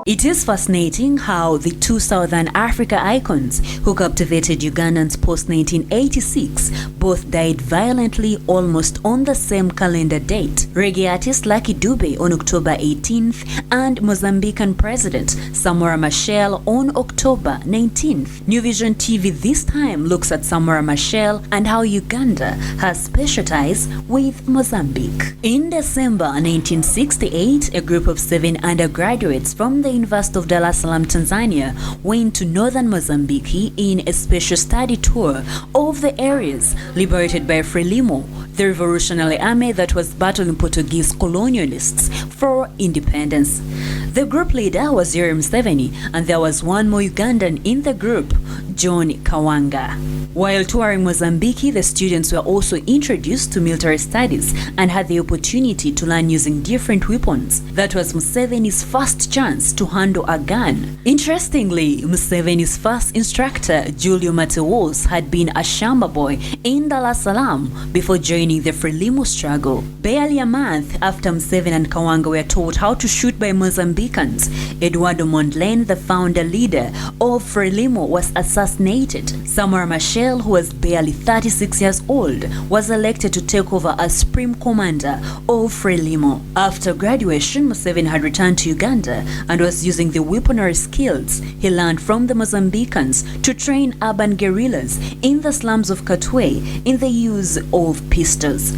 It is fascinating how the two Southern Africa icons who captivated Ugandans post-1986 both died violently almost on the same calendar date. Reggae artist Lucky Dube on October 18th and Mozambican President Samora Machel on October 19th. New Vision TV this time looks at Samora Machel and how Uganda has special ties with Mozambique. In December 1968, a group of 7 undergraduates from the University of Dar es Salaam, Tanzania, went to northern Mozambique in a special study tour of the areas liberated by Frelimo, the revolutionary army that was battling Portuguese colonialists for independence. The group leader was Museveni, and there was one more Ugandan in the group, John Kawanga. While touring Mozambique, the students were also introduced to military studies and had the opportunity to learn using different weapons. That was Museveni's first chance to handle a gun. Interestingly, Museveni's first instructor, Julio Mateos, had been a shamba boy in Dar es Salaam before joining the Frelimo struggle. Barely a month after Museveni and Kawanga were taught how to shoot by Mozambicans, Eduardo Mondlane, the founder leader of Frelimo, was assassinated. Samora Machel, who was barely 36 years old, was elected to take over as Supreme Commander of Frelimo. After graduation, Museveni had returned to Uganda and was using the weaponry skills he learned from the Mozambicans to train urban guerrillas in the slums of Katwe in the use of pistols.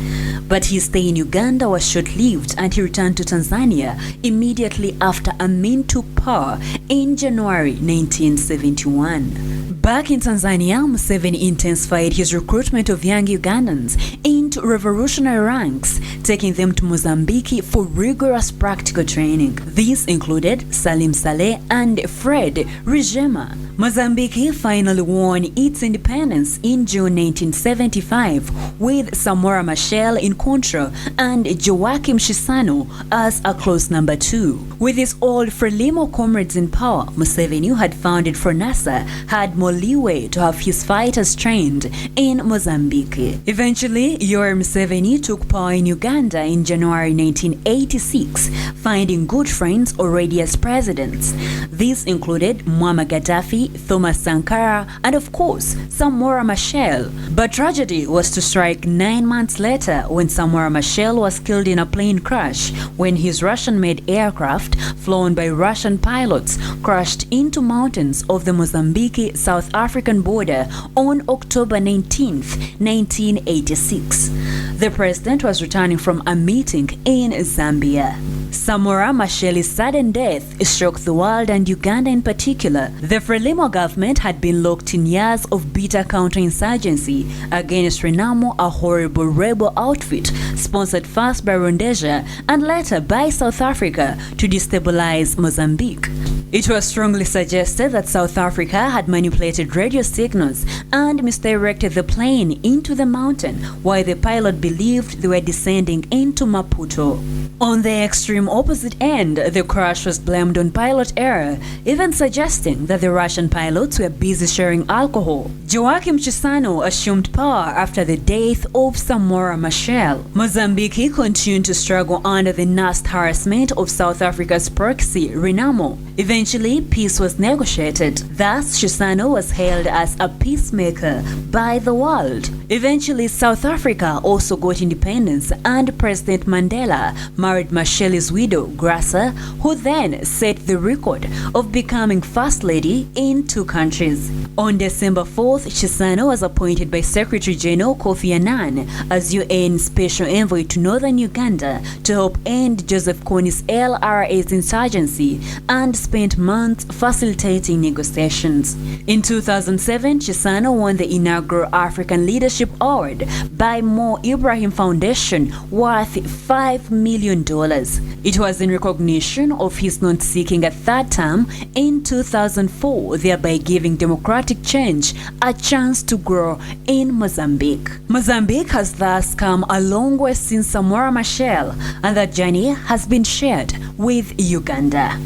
But his stay in Uganda was short-lived and he returned to Tanzania immediately after Amin took power in January 1971. Back in Tanzania, Museveni intensified his recruitment of young Ugandans into revolutionary ranks, taking them to Mozambique for rigorous practical training. These included Salim Saleh and Fred Rwigema. Mozambique finally won its independence in June 1975 with Samora Machel in control and Joaquim Chissano as a close number 2. With his old Frelimo comrades in power, Museveni, who had founded FRONASA, had more leeway to have his fighters trained in Mozambique. Eventually, Yoweri Museveni took power in Uganda in January 1986, finding good friends already as presidents. These included Muammar Gaddafi, Thomas Sankara, and of course, Samora Machel. But tragedy was to strike 9 months later when Samora Machel was killed in a plane crash when his Russian-made aircraft, flown by Russian pilots, crashed into mountains of the Mozambique-South African border on October 19, 1986. The president was returning from a meeting in Zambia. Samora Machel's sudden death shook the world and Uganda in particular. The Frelimo government had been locked in years of bitter counterinsurgency against Renamo, a horrible rebel outfit sponsored first by Rhodesia and later by South Africa to destabilize Mozambique. It was strongly suggested that South Africa had manipulated radio signals and misdirected the plane into the mountain, while the pilot believed they were descending into Maputo. On the extreme opposite end, the crash was blamed on pilot error, even suggesting that the Russian pilots were busy sharing alcohol. Joaquim Chissano assumed power after the death of Samora Machel. Mozambique continued to struggle under the nasty harassment of South Africa's proxy, Renamo. Eventually, peace was negotiated. Thus, Chissano was hailed as a peacemaker by the world. Eventually, South Africa also got independence, and President Mandela married Machel's widow, Graça, who then set the record of becoming First Lady in 2 countries. On December 4th, Chissano was appointed by Secretary General Kofi Annan as UN Special Envoy to Northern Uganda to help end Joseph Kony's LRA's insurgency and spent months facilitating negotiations. In 2007, Chissano won the inaugural African Leadership Award by Mo Ibrahim Foundation worth $5 million. It was in recognition of his not seeking a third term in 2004, thereby giving democratic change a chance to grow in Mozambique. Mozambique has thus come a long way since Samora Machel, and that journey has been shared with Uganda.